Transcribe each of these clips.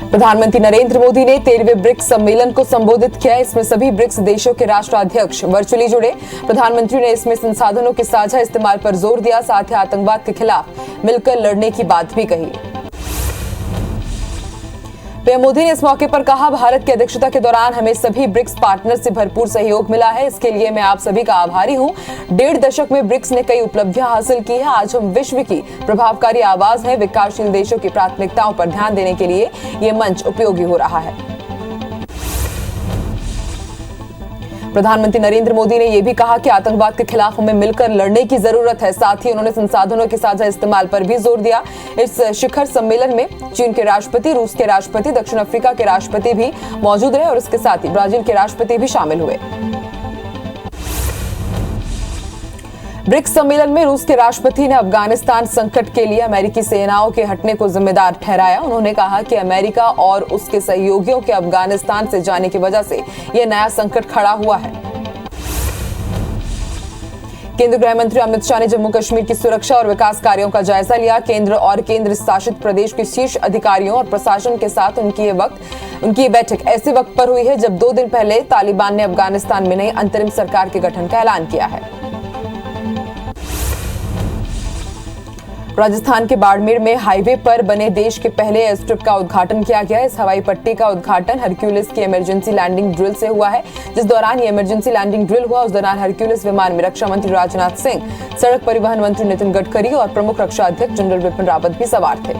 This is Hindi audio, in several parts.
प्रधानमंत्री नरेंद्र मोदी ने 13वें ब्रिक्स सम्मेलन को संबोधित किया। इसमें सभी ब्रिक्स देशों के राष्ट्राध्यक्ष वर्चुअली जुड़े। प्रधानमंत्री ने इसमें संसाधनों के साझा इस्तेमाल पर जोर दिया, साथ ही आतंकवाद के खिलाफ मिलकर लड़ने की बात भी कही। पीएम मोदी ने इस मौके पर कहा, भारत की अध्यक्षता के दौरान हमें सभी ब्रिक्स पार्टनर से भरपूर सहयोग मिला है। इसके लिए मैं आप सभी का आभारी हूं। 1.5 दशक में ब्रिक्स ने कई उपलब्धियां हासिल की है। आज हम विश्व की प्रभावकारी आवाज हैं। विकासशील देशों की प्राथमिकताओं पर ध्यान देने के लिए ये मंच उपयोगी हो रहा है। प्रधानमंत्री नरेंद्र मोदी ने यह भी कहा कि आतंकवाद के खिलाफ हमें मिलकर लड़ने की जरूरत है। साथ ही उन्होंने संसाधनों के साझा इस्तेमाल पर भी जोर दिया। इस शिखर सम्मेलन में चीन के राष्ट्रपति, रूस के राष्ट्रपति, दक्षिण अफ्रीका के राष्ट्रपति भी मौजूद रहे और इसके साथ ही ब्राजील के राष्ट्रपति भी शामिल हुए। ब्रिक्स सम्मेलन में रूस के राष्ट्रपति ने अफगानिस्तान संकट के लिए अमेरिकी सेनाओं के हटने को जिम्मेदार ठहराया। उन्होंने कहा कि अमेरिका और उसके सहयोगियों के अफगानिस्तान से जाने की वजह से यह नया संकट खड़ा हुआ है। केंद्रीय गृह मंत्री अमित शाह ने जम्मू कश्मीर की सुरक्षा और विकास कार्यों का जायजा लिया। केंद्र और केंद्र शासित प्रदेश के शीर्ष अधिकारियों और प्रशासन के साथ उनकी बैठक ऐसे वक्त पर हुई है जब 2 दिन पहले तालिबान ने अफगानिस्तान में नई अंतरिम सरकार के गठन का ऐलान किया है। राजस्थान के बाड़मेर में हाईवे पर बने देश के पहले एयर स्ट्रिप का उद्घाटन किया गया। इस हवाई पट्टी का उद्घाटन हरक्यूलिस की इमरजेंसी लैंडिंग ड्रिल से हुआ है। जिस दौरान ये इमरजेंसी लैंडिंग ड्रिल हुआ, उस दौरान हरक्यूलिस विमान में रक्षा मंत्री राजनाथ सिंह, सड़क परिवहन मंत्री नितिन गडकरी और प्रमुख रक्षा अध्यक्ष जनरल बिपिन रावत भी सवार थे।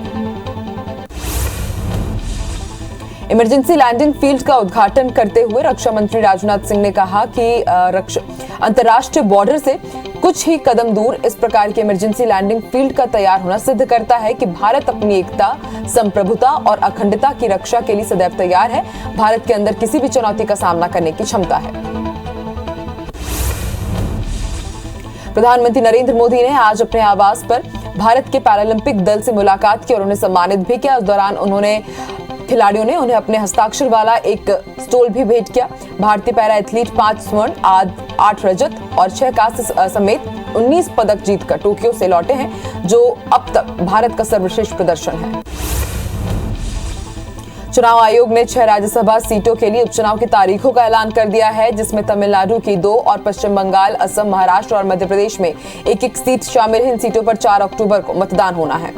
इमरजेंसी लैंडिंग फील्ड का उद्घाटन करते हुए रक्षा मंत्री राजनाथ सिंह ने कहा कि अंतर्राष्ट्रीय बॉर्डर से कुछ ही कदम दूर इस प्रकार के इमरजेंसी लैंडिंग फील्ड का तैयार होना सिद्ध करता है कि भारत अपनी एकता, संप्रभुता और अखंडता की रक्षा के लिए सदैव तैयार है। भारत के अंदर किसी भी चुनौती का सामना करने की क्षमता है। प्रधानमंत्री नरेंद्र मोदी ने आज अपने आवास पर भारत के पैरालंपिक दल से मुलाकात की और उन्हें सम्मानित भी किया। उस दौरान खिलाड़ियों ने उन्हें अपने हस्ताक्षर वाला एक स्टोल भी भेंट किया। भारतीय पैरा एथलीट 5 स्वर्ण, 8 रजत और 6 कांस्य समेत 19 पदक जीतकर टोक्यो से लौटे हैं, जो अब तक भारत का सर्वश्रेष्ठ प्रदर्शन है। चुनाव आयोग ने 6 राज्यसभा सीटों के लिए उपचुनाव की तारीखों का ऐलान कर दिया है, जिसमें तमिलनाडु की 2 और पश्चिम बंगाल, असम, महाराष्ट्र और मध्य प्रदेश में एक सीट शामिल है। इन सीटों पर 4 अक्टूबर को मतदान होना है।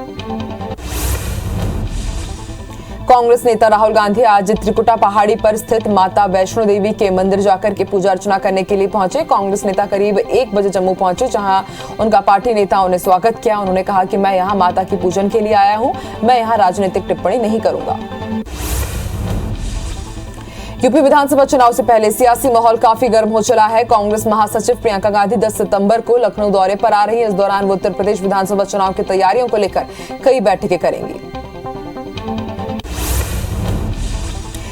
कांग्रेस नेता राहुल गांधी आज त्रिकुटा पहाड़ी पर स्थित माता वैष्णो देवी के मंदिर जाकर के पूजा अर्चना करने के लिए पहुंचे। कांग्रेस नेता करीब 1 बजे जम्मू पहुंचे, जहां उनका पार्टी नेताओं ने स्वागत किया। उन्होंने कहा कि मैं यहां माता की पूजन के लिए आया हूं, मैं यहां राजनीतिक टिप्पणी नहीं करूंगा। यूपी विधानसभा चुनाव से पहले सियासी माहौल काफी गर्म हो चला है। कांग्रेस महासचिव प्रियंका गांधी 10 सितंबर को लखनऊ दौरे पर आ रही है। इस दौरान वो उत्तर प्रदेश विधानसभा चुनाव की तैयारियों को लेकर कई बैठकें करेंगी।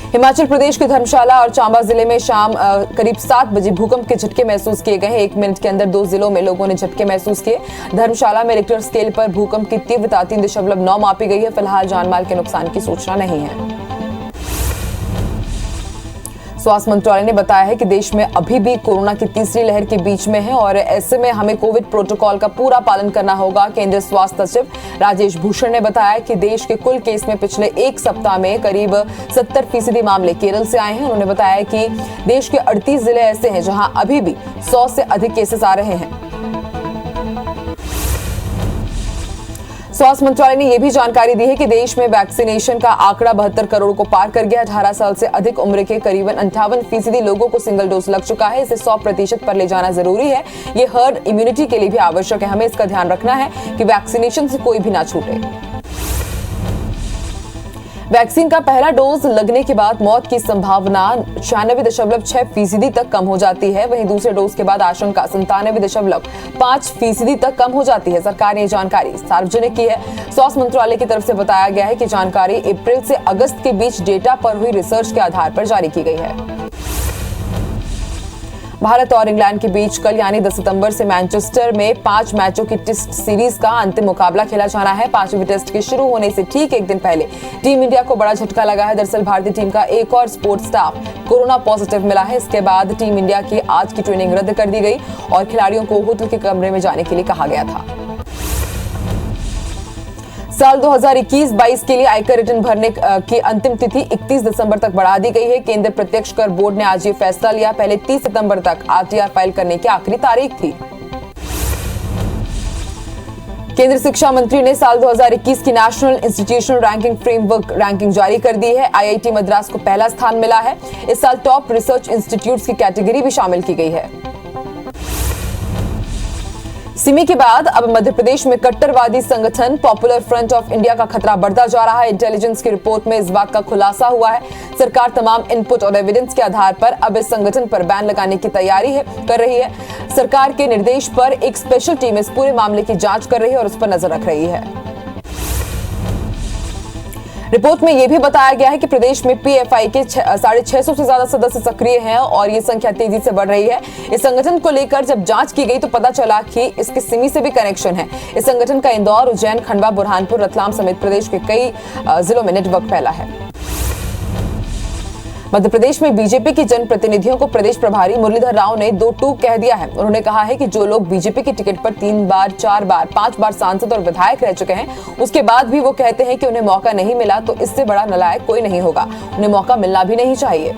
हिमाचल प्रदेश के धर्मशाला और चंबा जिले में शाम करीब 7 बजे भूकंप के झटके महसूस किए गए हैं। 1 मिनट के अंदर 2 जिलों में लोगों ने झटके महसूस किए। धर्मशाला में रिक्टर स्केल पर भूकंप की तीव्रता 3.9 मापी गई है। फिलहाल जानमाल के नुकसान की सूचना नहीं है। स्वास्थ्य मंत्रालय ने बताया है कि देश में अभी भी कोरोना की तीसरी लहर के बीच में है और ऐसे में हमें कोविड प्रोटोकॉल का पूरा पालन करना होगा। केंद्रीय स्वास्थ्य सचिव राजेश भूषण ने बताया कि देश के कुल केस में पिछले 1 सप्ताह में करीब 70% मामले केरल से आए हैं। उन्होंने बताया कि देश के 38 जिले ऐसे हैं जहां अभी भी 100 से अधिक केसेस आ रहे हैं। स्वास्थ्य मंत्रालय ने यह भी जानकारी दी है कि देश में वैक्सीनेशन का आंकड़ा 72 करोड़ को पार कर गया। 18 साल से अधिक उम्र के करीबन 58% लोगों को सिंगल डोज लग चुका है। इसे 100% पर ले जाना जरूरी है। ये हर्ड इम्यूनिटी के लिए भी आवश्यक है। हमें इसका ध्यान रखना है कि वैक्सीनेशन से कोई भी ना छूटे। वैक्सीन का पहला डोज लगने के बाद मौत की संभावना 96.6% तक कम हो जाती है। वहीं दूसरे डोज के बाद आशंका 97.5% तक कम हो जाती है। सरकार ने जानकारी सार्वजनिक की है। स्वास्थ्य मंत्रालय की तरफ से बताया गया है कि जानकारी अप्रैल से अगस्त के बीच डेटा पर हुई रिसर्च के आधार पर जारी की गई है। भारत और इंग्लैंड के बीच कल यानी 10 सितंबर से मैनचेस्टर में 5 मैचों की टेस्ट सीरीज का अंतिम मुकाबला खेला जाना है। 5वें टेस्ट के शुरू होने से ठीक 1 दिन पहले टीम इंडिया को बड़ा झटका लगा है। दरअसल भारतीय टीम का एक और स्पोर्ट्स स्टाफ कोरोना पॉजिटिव मिला है। इसके बाद टीम इंडिया की आज की ट्रेनिंग रद्द कर दी गई और खिलाड़ियों को होटल के कमरे में जाने के लिए कहा गया था। साल 2021-22 के लिए आयकर रिटर्न भरने की अंतिम तिथि 31 दिसंबर तक बढ़ा दी गई है। केंद्र प्रत्यक्ष कर बोर्ड ने आज ये फैसला लिया। पहले 30 सितंबर तक आरटीआर फाइल करने की आखिरी तारीख थी। केंद्रीय शिक्षा मंत्री ने साल 2021 की national institutional ranking framework ranking जारी कर दी है। आईआईटी मद्रास को पहला स्थान मिला है। इस साल टॉप रिसर्च इंस्टीट्यूट्स की कैटेगरी भी शामिल की गई है। सिमी के बाद अब मध्य प्रदेश में कट्टरवादी संगठन पॉपुलर फ्रंट ऑफ इंडिया का खतरा बढ़ता जा रहा है। इंटेलिजेंस की रिपोर्ट में इस बात का खुलासा हुआ है। सरकार तमाम इनपुट और एविडेंस के आधार पर अब इस संगठन पर बैन लगाने की तैयारी कर रही है। सरकार के निर्देश पर एक स्पेशल टीम इस पूरे मामले की जांच कर रही है और उस पर नजर रख रही है। रिपोर्ट में यह भी बताया गया है कि प्रदेश में पीएफआई के 650 से ज्यादा सदस्य सक्रिय हैं और ये संख्या तेजी से बढ़ रही है। इस संगठन को लेकर जब जांच की गई तो पता चला कि इसके सिमी से भी कनेक्शन है। इस संगठन का इंदौर, उज्जैन, खंडवा, बुरहानपुर, रतलाम समेत प्रदेश के कई जिलों में नेटवर्क फैला है। मध्य प्रदेश में बीजेपी के जनप्रतिनिधियों को प्रदेश प्रभारी मुरलीधर राव ने 2 टूक कह दिया है। उन्होंने कहा है कि जो लोग बीजेपी की टिकट पर 3 बार, 4 बार, 5 बार सांसद और विधायक रह चुके हैं, उसके बाद भी वो कहते हैं कि उन्हें मौका नहीं मिला, तो इससे बड़ा नालायक कोई नहीं होगा। उन्हें मौका मिलना भी नहीं चाहिए।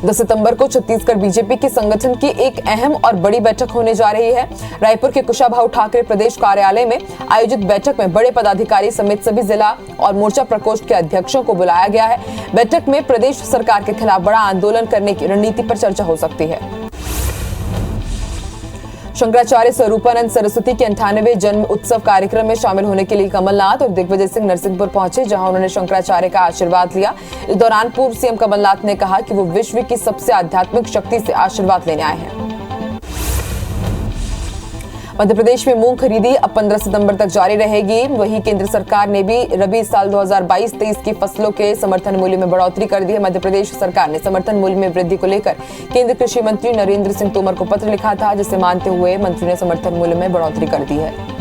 10 सितंबर को छत्तीसगढ़ बीजेपी के संगठन की एक अहम और बड़ी बैठक होने जा रही है। रायपुर के कुशाभाऊ ठाकरे प्रदेश कार्यालय में आयोजित बैठक में बड़े पदाधिकारी समेत सभी जिला और मोर्चा प्रकोष्ठ के अध्यक्षों को बुलाया गया है। बैठक में प्रदेश सरकार के खिलाफ बड़ा आंदोलन करने की रणनीति पर चर्चा हो सकती है। शंकराचार्य स्वरूपानंद सरस्वती के 98वें जन्म उत्सव कार्यक्रम में शामिल होने के लिए कमलनाथ और दिग्विजय सिंह नरसिंहपुर पहुंचे, जहां उन्होंने शंकराचार्य का आशीर्वाद लिया। इस दौरान पूर्व सीएम कमलनाथ ने कहा कि वो विश्व की सबसे आध्यात्मिक शक्ति से आशीर्वाद लेने आए हैं। मध्य प्रदेश में मूंग खरीदी अब 15 सितंबर तक जारी रहेगी। वहीं केंद्र सरकार ने भी रबी साल 2022-23 की फसलों के समर्थन मूल्य में बढ़ोतरी कर दी है। मध्य प्रदेश सरकार ने समर्थन मूल्य में वृद्धि को लेकर केंद्रीय कृषि मंत्री नरेंद्र सिंह तोमर को पत्र लिखा था, जिसे मानते हुए मंत्री ने समर्थन मूल्य में बढ़ोतरी कर दी है।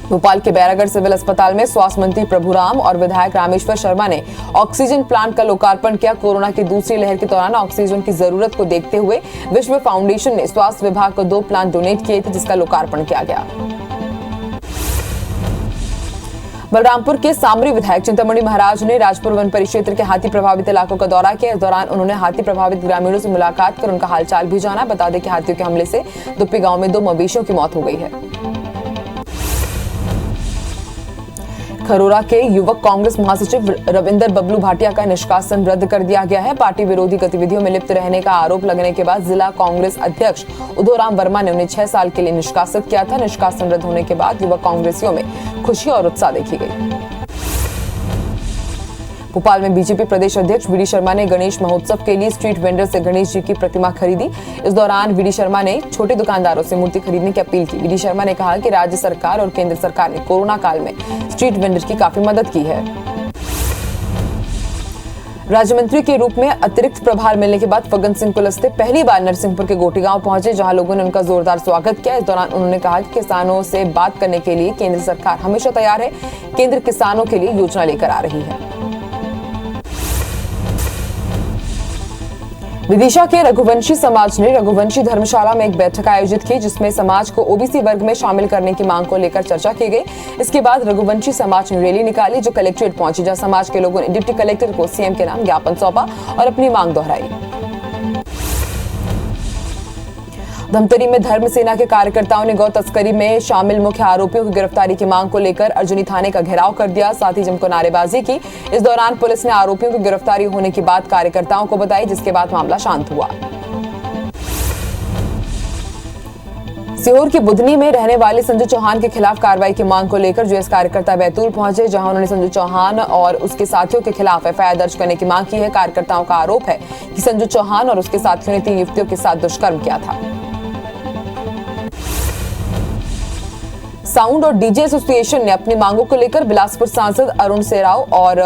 भोपाल के बैरागढ़ सिविल अस्पताल में स्वास्थ्य मंत्री प्रभुराम और विधायक रामेश्वर शर्मा ने ऑक्सीजन प्लांट का लोकार्पण किया। कोरोना की दूसरी लहर के दौरान ऑक्सीजन की जरूरत को देखते हुए विश्व फाउंडेशन ने स्वास्थ्य विभाग को 2 प्लांट डोनेट किए थे, जिसका लोकार्पण किया गया। बलरामपुर के सामरी विधायक चिंतामणि महाराज ने राजपुर वन परिक्षेत्र के हाथी प्रभावित इलाकों का दौरा किया। इस दौरान उन्होंने हाथी प्रभावित ग्रामीणों से मुलाकात कर उनका हालचाल भी जाना। बता दें कि हाथियों के हमले से दुप्पी गांव में 2 मवेशियों की मौत हो गई है। खरोरा के युवक कांग्रेस महासचिव रविंदर बबलू भाटिया का निष्कासन रद्द कर दिया गया है। पार्टी विरोधी गतिविधियों में लिप्त रहने का आरोप लगने के बाद जिला कांग्रेस अध्यक्ष उदयराम वर्मा ने उन्हें 6 साल के लिए निष्कासित किया था। निष्कासन रद्द होने के बाद युवक कांग्रेसियों में खुशी और उत्साह देखी गई। भोपाल में बीजेपी प्रदेश अध्यक्ष वीडी शर्मा ने गणेश महोत्सव के लिए स्ट्रीट वेंडर से गणेश जी की प्रतिमा खरीदी। इस दौरान वीडी शर्मा ने छोटे दुकानदारों से मूर्ति खरीदने की अपील की। वीडी शर्मा ने कहा कि राज्य सरकार और केंद्र सरकार ने कोरोना काल में स्ट्रीट वेंडर की काफी मदद की है। राज्य मंत्री के रूप में अतिरिक्त प्रभार मिलने के बाद फग्गन सिंह कुलस्ते पहली बार नरसिंहपुर के गोटीगांव पहुंचे, जहां लोगों ने उनका जोरदार स्वागत किया। इस दौरान उन्होंने कहा कि किसानों से बात करने के लिए केंद्र सरकार हमेशा तैयार है। केंद्र किसानों के लिए योजना लेकर आ रही है। विदिशा के रघुवंशी समाज ने रघुवंशी धर्मशाला में एक बैठक आयोजित की, जिसमें समाज को ओबीसी वर्ग में शामिल करने की मांग को लेकर चर्चा की गई। इसके बाद रघुवंशी समाज ने रैली निकाली, जो कलेक्ट्रेट पहुंची, जहां समाज के लोगों ने डिप्टी कलेक्टर को सीएम के नाम ज्ञापन सौंपा और अपनी मांग दोहराई। धमतरी में धर्म सेना के कार्यकर्ताओं ने गौ तस्करी में शामिल मुख्य आरोपियों की गिरफ्तारी की मांग को लेकर अर्जुनी थाने का घेराव कर दिया, साथ ही जमकर नारेबाजी की। इस दौरान पुलिस ने आरोपियों की गिरफ्तारी होने की बात कार्यकर्ताओं को बताई, जिसके बाद मामला शांत हुआ। सीहोर की बुधनी में रहने वाले संजू चौहान के खिलाफ कार्रवाई की मांग को लेकर जेएस कार्यकर्ता बैतूल पहुंचे, जहां उन्होंने संजू चौहान और उसके साथियों के खिलाफ एफआईआर दर्ज करने की मांग की है। कार्यकर्ताओं का आरोप है कि संजू चौहान और उसके साथियों ने 3 युवतियों के साथ दुष्कर्म किया था। साउंड और डीजे एसोसिएशन ने अपनी मांगों को लेकर बिलासपुर सांसद अरुण सेराव और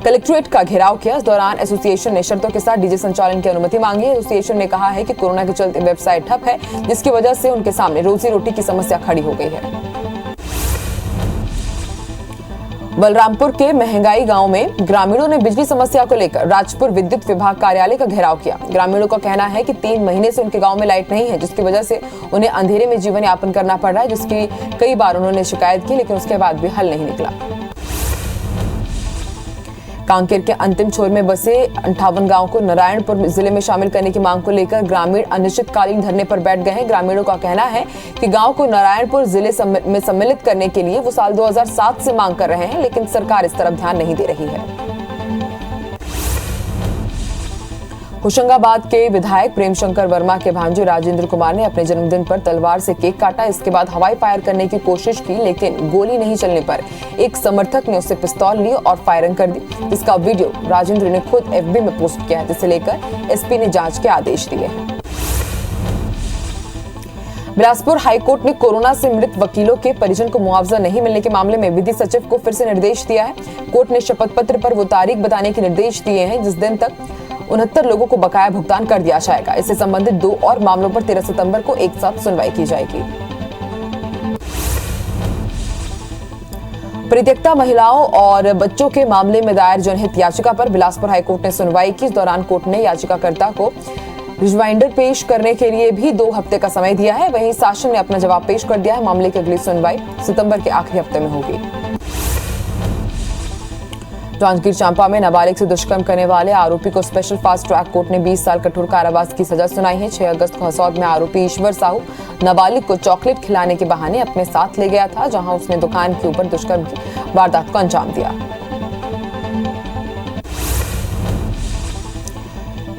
कलेक्ट्रेट का घेराव किया। इस दौरान एसोसिएशन ने शर्तों के साथ डीजे संचालन की अनुमति मांगी। एसोसिएशन ने कहा है कि कोरोना के चलते वेबसाइट ठप है, जिसकी वजह से उनके सामने रोजी रोटी की समस्या खड़ी हो गई है। बलरामपुर के महंगाई गांव में ग्रामीणों ने बिजली समस्या को लेकर राजपुर विद्युत विभाग कार्यालय का घेराव किया। ग्रामीणों का कहना है कि 3 महीने से उनके गांव में लाइट नहीं है, जिसकी वजह से उन्हें अंधेरे में जीवन यापन करना पड़ रहा है, जिसकी कई बार उन्होंने शिकायत की, लेकिन उसके बाद भी हल नहीं निकला। कांकेर के अंतिम छोर में बसे 58 गांव को नारायणपुर जिले में शामिल करने की मांग को लेकर ग्रामीण अनिश्चितकालीन धरने पर बैठ गए हैं। ग्रामीणों का कहना है कि गांव को नारायणपुर जिले में सम्मिलित करने के लिए वो साल 2007 से मांग कर रहे हैं, लेकिन सरकार इस तरफ ध्यान नहीं दे रही है। होशंगाबाद के विधायक प्रेम शंकर वर्मा के भांजे राजेंद्र कुमार ने अपने जन्मदिन पर तलवार से केक काटा। इसके बाद हवाई फायर करने की कोशिश की, लेकिन गोली नहीं चलने पर एक समर्थक ने उससे पिस्तौल ली और फायरिंग कर दी। इसका वीडियो राजेंद्र ने खुद एफबी में पोस्ट किया है, जिसे लेकर एसपी ने जांच के आदेश दिए हैं। बिलासपुर हाईकोर्ट ने कोरोना से मृत वकीलों के परिजन को मुआवजा नहीं मिलने के मामले में विधि सचिव को फिर से निर्देश दिया है। कोर्ट ने शपथ पत्र पर वो तारीख बताने के निर्देश दिए हैं जिस दिन तक 69 लोगों को बकाया भुगतान कर दिया जाएगा। इससे संबंधित 2 और मामलों पर 13 सितंबर को एक साथ सुनवाई की जाएगी। परित्यक्ता महिलाओं और बच्चों के मामले में दायर जनहित याचिका पर बिलासपुर हाईकोर्ट ने सुनवाई की। इस दौरान कोर्ट ने याचिकाकर्ता को रिमाइंडर पेश करने के लिए भी 2 हफ्ते का समय दिया है। वहीं शासन ने अपना जवाब पेश कर दिया है। मामले की अगली सुनवाई सितंबर के आखिरी हफ्ते में होगी। जांजगीर चांपा में नाबालिग से दुष्कर्म करने वाले आरोपी को स्पेशल फास्ट ट्रैक कोर्ट ने 20 साल कठोर कारावास की सजा सुनाई है। 6 अगस्त को हसौद में आरोपी ईश्वर साहू नाबालिग को चॉकलेट खिलाने के बहाने अपने साथ ले गया था, जहां उसने दुकान के ऊपर दुष्कर्म की वारदात को अंजाम दिया।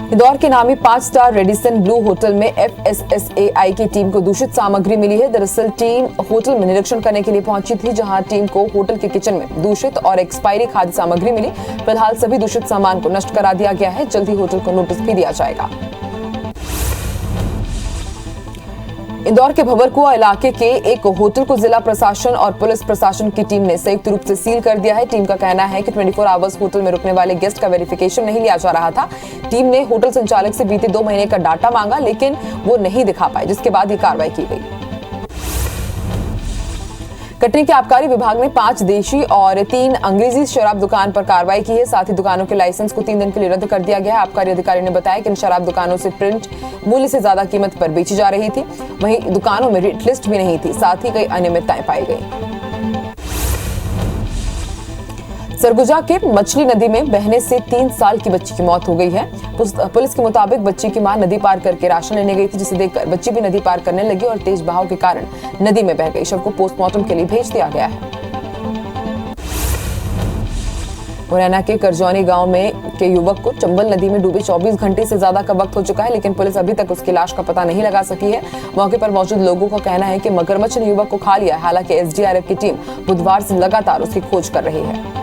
इंदौर के नामी 5 स्टार रेडिसन ब्लू होटल में FSSAI की टीम को दूषित सामग्री मिली है। दरअसल टीम होटल में निरीक्षण करने के लिए पहुंची थी, जहां टीम को होटल के किचन में दूषित और एक्सपायरी खाद्य सामग्री मिली। फिलहाल सभी दूषित सामान को नष्ट करा दिया गया है। जल्द ही होटल को नोटिस भी दिया जाएगा। इंदौर के भंवरकुआ इलाके के एक होटल को जिला प्रशासन और पुलिस प्रशासन की टीम ने संयुक्त रूप से सील कर दिया है। टीम का कहना है कि 24 आवर्स होटल में रुकने वाले गेस्ट का वेरिफिकेशन नहीं लिया जा रहा था। टीम ने होटल संचालक से बीते 2 महीने का डाटा मांगा, लेकिन वो नहीं दिखा पाए, जिसके बाद ये कार्रवाई की गई। कटनी के आबकारी विभाग ने 5 देशी और 3 अंग्रेजी शराब दुकान पर कार्रवाई की है। साथ ही दुकानों के लाइसेंस को 3 दिन के लिए रद्द कर दिया गया है। आबकारी अधिकारी ने बताया कि इन शराब दुकानों से प्रिंट मूल्य से ज्यादा कीमत पर बेची जा रही थी। वहीं दुकानों में रेट लिस्ट भी नहीं थी। साथ ही कई अनियमितताएं पाई गई। सरगुजा के मछली नदी में बहने से 3 साल की बच्ची की मौत हो गई है। पुलिस के मुताबिक बच्ची की मां नदी पार करके राशन लेने गई थी, जिसे देखकर बच्ची भी नदी पार करने लगी और तेज बहाव के कारण नदी में बह गई। शव को पोस्टमार्टम के लिए भेज दिया गया है। मुरैना के करजौनी गांव में के युवक को चंबल नदी में डूबे 24 घंटे से ज्यादा का वक्त हो चुका है, लेकिन पुलिस अभी तक उसकी लाश का पता नहीं लगा सकी है। मौके पर मौजूद लोगों का कहना है कि मगरमच्छ ने युवक को खा लिया। हालांकि SDRF की टीम बुधवार से लगातार उसकी खोज कर रही है।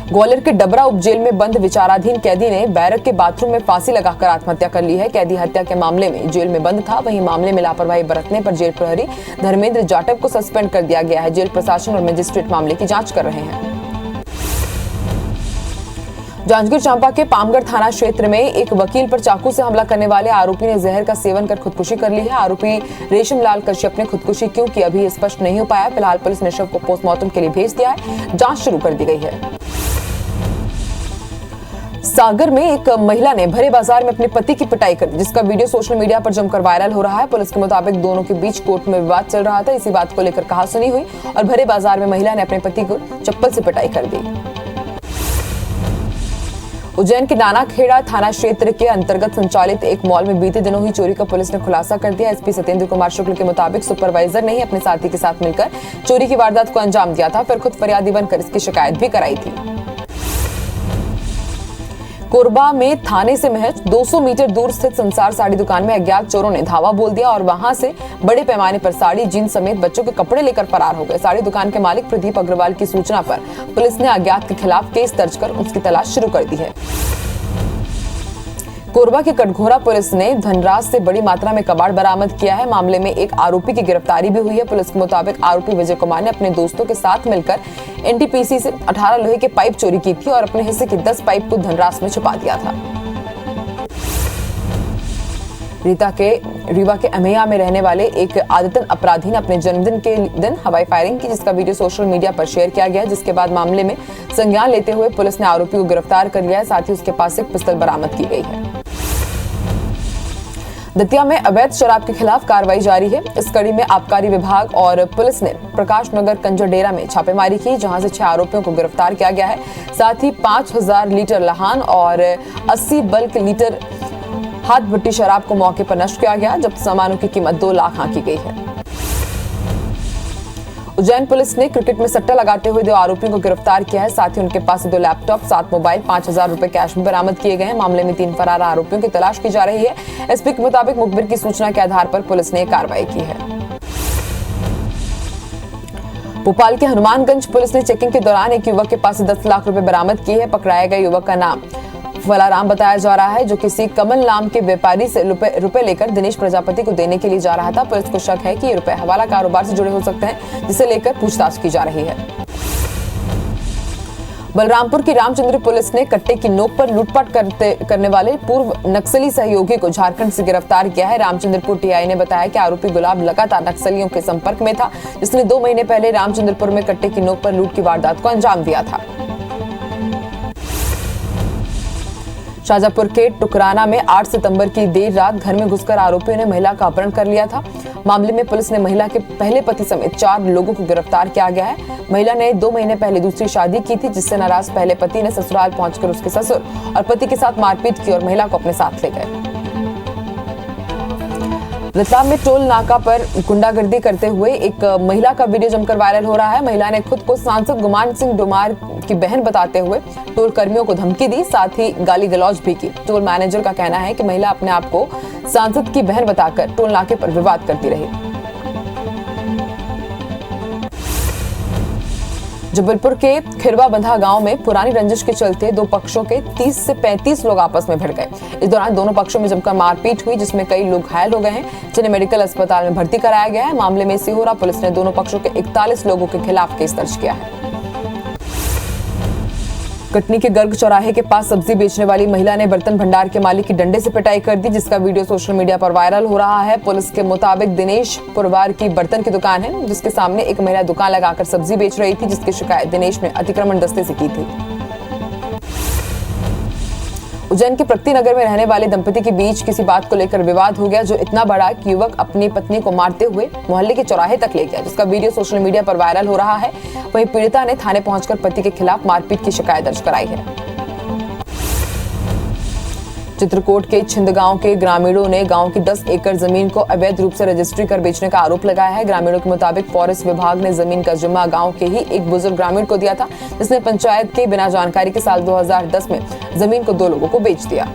ग्वालियर के डबरा उपजेल में बंद विचाराधीन कैदी ने बैरक के बाथरूम में फांसी लगाकर आत्महत्या कर ली है। कैदी हत्या के मामले में जेल में बंद था। वहीं मामले में लापरवाही बरतने पर जेल प्रहरी धर्मेंद्र जाटव को सस्पेंड कर दिया गया है। जेल प्रशासन और मजिस्ट्रेट मामले की जांच कर रहे हैं। जांजगीर चांपा के पामगढ़ थाना क्षेत्र में एक वकील पर चाकू से हमला करने वाले आरोपी ने जहर का सेवन कर खुदकुशी कर ली है। आरोपी रेशमलाल कश्यप ने खुदकुशी क्यों की, अभी स्पष्ट नहीं हो पाया। फिलहाल पुलिस ने शव को पोस्टमार्टम के लिए भेज दिया है। जांच शुरू कर दी गई है। सागर में एक महिला ने भरे बाजार में अपने पति की पिटाई कर दी, जिसका वीडियो सोशल मीडिया पर जमकर वायरल हो रहा है। पुलिस के मुताबिक दोनों के बीच कोर्ट में विवाद चल रहा था। इसी बात को लेकर कहासुनी हुई और भरे बाजार में महिला ने अपने पति को चप्पल से पिटाई कर दी। उज्जैन के नानाखेड़ा थाना क्षेत्र के अंतर्गत संचालित एक मॉल में बीते दिनों ही चोरी का पुलिस ने खुलासा कर दिया। एसपी सत्येंद्र कुमार शुक्ल के मुताबिक सुपरवाइजर ने ही अपने साथी के साथ मिलकर चोरी की वारदात को अंजाम दिया था, फिर खुद फरियादी बनकर इसकी शिकायत भी कराई थी। कोरबा में थाने से महज 200 मीटर दूर स्थित संसार साड़ी दुकान में अज्ञात चोरों ने धावा बोल दिया और वहां से बड़े पैमाने पर साड़ी, जींस समेत बच्चों के कपड़े लेकर फरार हो गए। साड़ी दुकान के मालिक प्रदीप अग्रवाल की सूचना पर पुलिस ने अज्ञात के खिलाफ केस दर्ज कर उसकी तलाश शुरू कर दी है। कोरबा के कटघोरा पुलिस ने धनराज से बड़ी मात्रा में कबाड़ बरामद किया है। मामले में एक आरोपी की गिरफ्तारी भी हुई है। पुलिस के मुताबिक आरोपी विजय कुमार ने अपने दोस्तों के साथ मिलकर NTPC से 18 लोहे के पाइप चोरी की थी और अपने हिस्से की 10 पाइप को धनराज में छुपा दिया था। रीवा के अमेया में रहने वाले एक आदतन अपराधी ने अपने जन्मदिन के दिन हवाई फायरिंग की, जिसका वीडियो सोशल मीडिया पर शेयर किया गया, जिसके बाद मामले में संज्ञान लेते हुए पुलिस ने आरोपी को गिरफ्तार कर लिया है। साथ ही उसके पास एक पिस्तौल बरामद की गई है। दतिया में अवैध शराब के खिलाफ कार्रवाई जारी है। इस कड़ी में आबकारी विभाग और पुलिस ने प्रकाश नगर कंजरडेरा में छापेमारी की, जहां से 6 आरोपियों को गिरफ्तार किया गया है। साथ ही 5000 लीटर लहान और 80 बल्क लीटर हाथ भट्टी शराब को मौके पर नष्ट किया गया, जब्त सामानों की कीमत 2 लाख आंकी गई है। उज्जैन पुलिस ने क्रिकेट में सट्टा लगाते हुए 2 आरोपियों को गिरफ्तार किया है। साथ ही उनके पास से 2 लैपटॉप, 7 मोबाइल, 5000 रुपए कैश भी बरामद किए गए हैं। मामले में 3 फरार आरोपियों की तलाश की जा रही है। एसपी के मुताबिक मुखबिर की सूचना के आधार पर पुलिस ने कार्रवाई की है। भोपाल के हनुमानगंज पुलिस ने चेकिंग के दौरान एक युवक के पास से 10 लाख रुपए बरामद किए हैं। पकड़ाए गए युवक का नाम फलाराम बताया जा रहा है, जो किसी कमल नाम के व्यापारी से रुपए लेकर दिनेश प्रजापति को देने के लिए जा रहा था। पुलिस को शक है कि ये रुपए हवाला कारोबार से जुड़े हो सकते हैं, जिसे लेकर पूछताछ की जा रही है। बलरामपुर की रामचंद्र पुलिस ने कट्टे की नोक पर लूटपाट करने वाले पूर्व नक्सली सहयोगी को झारखंड से गिरफ्तार किया है। रामचंद्रपुर टीआई ने बताया कि आरोपी गुलाब लगातार नक्सलियों के संपर्क में था, जिसने 2 महीने पहले रामचंद्रपुर में कट्टे की नोक पर लूट की वारदात को अंजाम दिया था। शाजापुर के टुकराना में 8 सितंबर की देर रात घर में घुसकर आरोपियों ने महिला का अपहरण कर लिया था। मामले में पुलिस ने महिला के पहले पति समेत 4 लोगों को गिरफ्तार किया गया है। महिला ने 2 महीने पहले दूसरी शादी की थी, जिससे नाराज पहले पति ने ससुराल पहुंचकर उसके ससुर और पति के साथ मारपीट की और महिला को अपने साथ ले गए। रतलाम में टोल नाका पर गुंडागर्दी करते हुए एक महिला का वीडियो जमकर वायरल हो रहा है। महिला ने खुद को सांसद गुमान सिंह डोमार की बहन बताते हुए टोल कर्मियों को धमकी दी, साथ ही गाली गलौज भी की। टोल मैनेजर का कहना है कि महिला अपने आप को सांसद की बहन बताकर टोल नाके पर विवाद करती रही। जबलपुर के खिरवा बंधा गांव में पुरानी रंजिश के चलते 2 पक्षों के 30 से 35 लोग आपस में भिड़ गए। इस दौरान दोनों पक्षों में जमकर मारपीट हुई, जिसमें कई लोग घायल हो गए हैं, जिन्हें मेडिकल अस्पताल में भर्ती कराया गया है। मामले में सिहोरा पुलिस ने दोनों पक्षों के 41 लोगों के खिलाफ केस दर्ज किया है। कटनी के गर्ग चौराहे के पास सब्जी बेचने वाली महिला ने बर्तन भंडार के मालिक की डंडे से पिटाई कर दी, जिसका वीडियो सोशल मीडिया पर वायरल हो रहा है। पुलिस के मुताबिक दिनेश पुरवार की बर्तन की दुकान है, जिसके सामने एक महिला दुकान लगाकर सब्जी बेच रही थी, जिसकी शिकायत दिनेश ने अतिक्रमण दस्ते से की थी। उज्जैन के प्रगति नगर में रहने वाले दंपति के बीच किसी बात को लेकर विवाद हो गया, जो इतना बड़ा कि युवक अपनी पत्नी को मारते हुए मोहल्ले के चौराहे तक ले गया, जिसका वीडियो सोशल मीडिया पर वायरल हो रहा है। वहीं पीड़िता ने थाने पहुंचकर पति के खिलाफ मारपीट की शिकायत दर्ज कराई है। चित्रकूट के छिंद गांव के ग्रामीणों ने गांव की 10 एकड़ जमीन को अवैध रूप से रजिस्ट्री कर बेचने का आरोप लगाया है। ग्रामीणों के मुताबिक फॉरेस्ट विभाग ने जमीन का जिम्मा गांव के ही एक बुजुर्ग ग्रामीण को दिया था, जिसने पंचायत के बिना जानकारी के साल 2010 में जमीन को 2 लोगों को बेच दिया।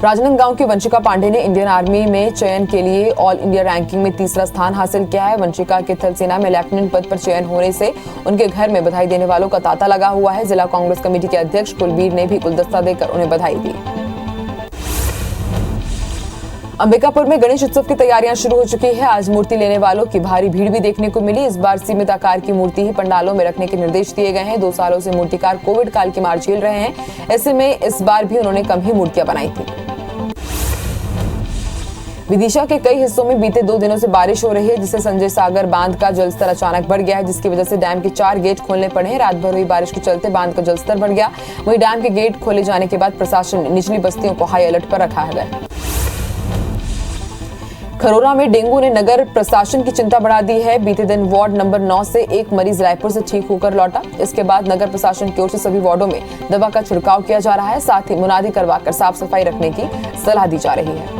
राजनांदगांव की वंशिका पांडे ने इंडियन आर्मी में चयन के लिए ऑल इंडिया रैंकिंग में 3रा स्थान हासिल किया है। वंशिका के थल सेना में लेफ्टिनेंट पद पर चयन होने से उनके घर में बधाई देने वालों का तांता लगा हुआ है। जिला कांग्रेस कमेटी के अध्यक्ष कुलबीर ने भी गुलदस्ता देकर उन्हें बधाई दी। अंबिकापुर में गणेश उत्सव की तैयारियां शुरू हो चुकी है। आज मूर्ति लेने वालों की भारी भीड़ भी देखने को मिली। इस बार सीमित आकार की मूर्ति ही पंडालों में रखने के निर्देश दिए गए हैं। 2 सालों से मूर्तिकार कोविड काल की मार झेल रहे हैं। ऐसे में इस बार भी उन्होंने कम ही मूर्तियां बनाई थी। विदिशा के कई हिस्सों में बीते 2 दिनों से बारिश हो रही है, जिससे संजय सागर बांध का जलस्तर अचानक बढ़ गया है, जिसकी वजह से डैम के 4 गेट खोलने पड़े हैं। रात भर हुई बारिश के चलते बांध का जलस्तर बढ़ गया। वहीं डैम के गेट खोले जाने के बाद प्रशासन ने निचली बस्तियों को हाई अलर्ट पर रखा है। खरोरा में डेंगू ने नगर प्रशासन की चिंता बढ़ा दी है। बीते दिन वार्ड नंबर 9 से एक मरीज रायपुर से ठीक होकर लौटा। इसके बाद नगर प्रशासन की ओर से सभी वार्डों में दवा का छिड़काव किया जा रहा है। साथ ही मुनादी करवाकर साफ सफाई रखने की सलाह दी जा रही है।